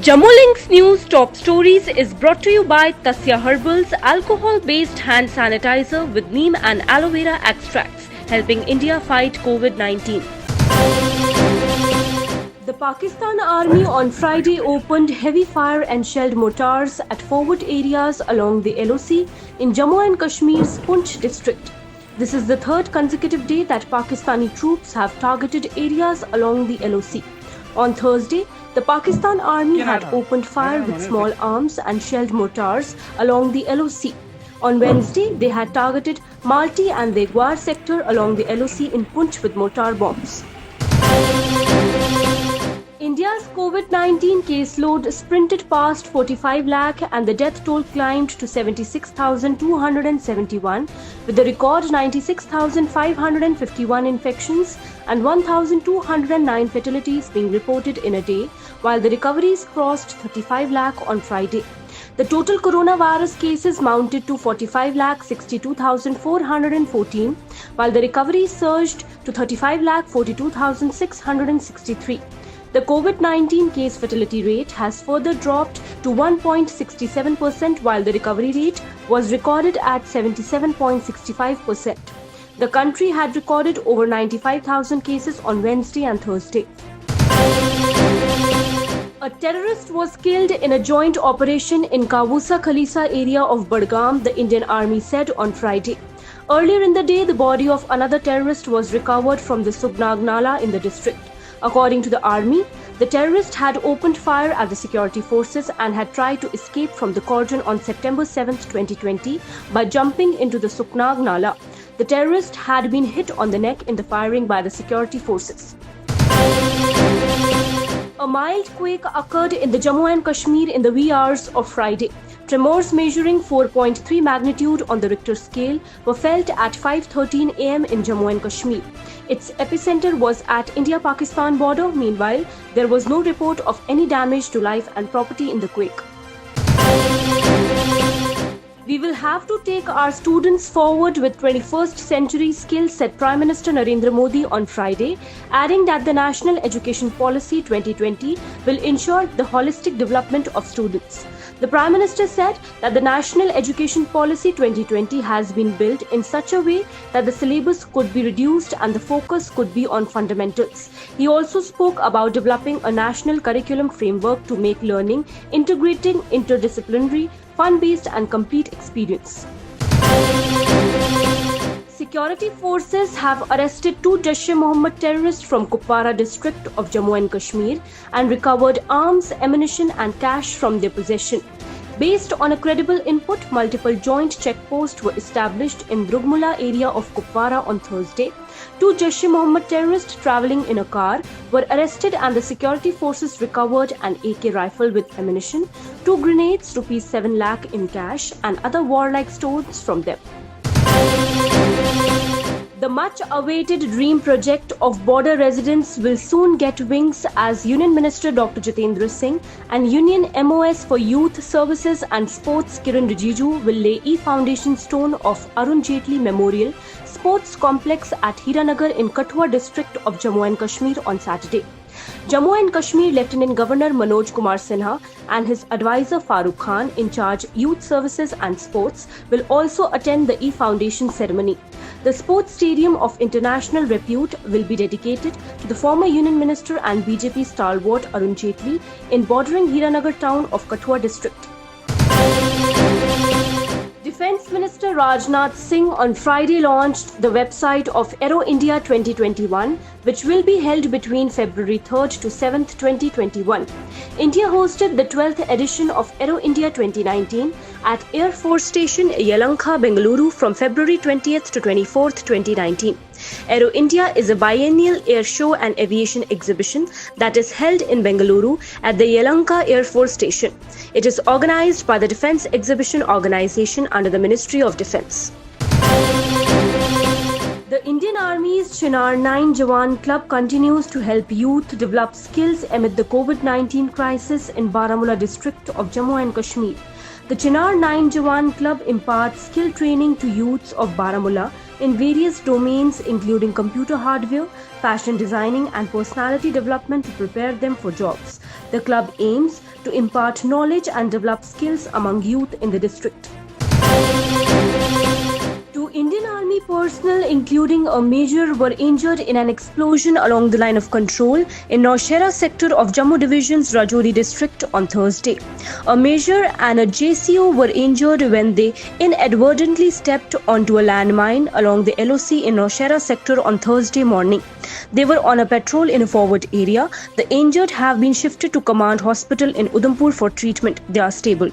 Jammu Links News Top Stories is brought to you by Tasya Herbals alcohol-based hand sanitizer with neem and aloe vera extracts, helping India fight COVID-19. The Pakistan Army on Friday opened heavy fire and shelled mortars at forward areas along the LOC in Jammu and Kashmir's Poonch district. This is the third consecutive day that Pakistani troops have targeted areas along the LOC. On Thursday, the Pakistan Army had opened fire with small arms and shelled mortars along the LOC. On Wednesday, they had targeted Malti and the Gwar sector along the LOC in Poonch with mortar bombs. India's COVID-19 caseload sprinted past 45 lakh and the death toll climbed to 76,271 with a record 96,551 infections and 1,209 fatalities being reported in a day, while the recoveries crossed 35 lakh on Friday. The total coronavirus cases mounted to 45,62,414, while the recoveries surged to 35,42,663. The COVID-19 case fatality rate has further dropped to 1.67%, while the recovery rate was recorded at 77.65%. The country had recorded over 95,000 cases on Wednesday and Thursday. A terrorist was killed in a joint operation in Kabusa Khalisa area of Budgam, the Indian Army said on Friday. Earlier in the day, the body of another terrorist was recovered from the Sugnag Nala in the district. According to the army, the terrorist had opened fire at the security forces and had tried to escape from the cordon on September 7, 2020 by jumping into the Sugnag Nala. The terrorist had been hit on the neck in the firing by the security forces. A mild quake occurred in the Jammu and Kashmir in the wee hours of Friday. Tremors measuring 4.3 magnitude on the Richter scale were felt at 5:13 am in Jammu and Kashmir. Its epicenter was at India-Pakistan border. Meanwhile, there was no report of any damage to life and property in the quake. We will have to take our students forward with 21st century skills, said Prime Minister Narendra Modi on Friday, adding that the National Education Policy 2020 will ensure the holistic development of students. The Prime Minister said that the National Education Policy 2020 has been built in such a way that the syllabus could be reduced and the focus could be on fundamentals. He also spoke about developing a national curriculum framework to make learning integrating, interdisciplinary, fun-based and complete experience. Security forces have arrested two Jaish-e-Mohammed terrorists from Kupwara district of Jammu and Kashmir and recovered arms, ammunition and cash from their possession. Based on a credible input, multiple joint checkposts were established in Drugmula area of Kupwara on Thursday. Two Jaish-e-Mohammed terrorists travelling in a car were arrested and the security forces recovered an AK rifle with ammunition, 2 grenades, ₹7 lakh in cash and other warlike stones from them. The much-awaited dream project of border residents will soon get wings as Union Minister Dr. Jitendra Singh and Union MOS for Youth Services and Sports Kiran Rijiju will lay e-foundation stone of Arun Jaitley Memorial Sports Complex at Hiranagar in Kathua district of Jammu and Kashmir on Saturday. Jammu and Kashmir Lieutenant Governor Manoj Kumar Sinha and his advisor Farooq Khan in charge Youth Services and Sports will also attend the e-foundation ceremony. The sports stadium of international repute will be dedicated to the former Union Minister and BJP stalwart Arun Jaitley in bordering Hiranagar town of Kathua district. Defence Minister Rajnath Singh on Friday launched the website of Aero India 2021, which will be held between February 3rd to 7th, 2021. India hosted the 12th edition of Aero India 2019 at Air Force Station Yelahanka, Bengaluru from February 20th to 24th, 2019. Aero India is a biennial air show and aviation exhibition that is held in Bengaluru at the Yelahanka Air Force Station. It is organized by the Defence Exhibition Organisation under the Ministry of Defence. The Indian Army's Chinar 9 Jawan Club continues to help youth develop skills amid the COVID-19 crisis in Baramulla district of Jammu and Kashmir. The Chinar 9 Jawan Club imparts skill training to youths of Baramulla in various domains including computer hardware, fashion designing and personality development to prepare them for jobs. The club aims to impart knowledge and develop skills among youth in the district. Two Indian Army personnel, including a major, were injured in an explosion along the line of control in Naushera sector of Jammu Division's Rajouri district on Thursday. A major and a JCO were injured when they inadvertently stepped onto a landmine along the LOC in Naushera sector on Thursday morning. They were on a patrol in a forward area. The injured have been shifted to Command Hospital in Udhampur for treatment. They are stable.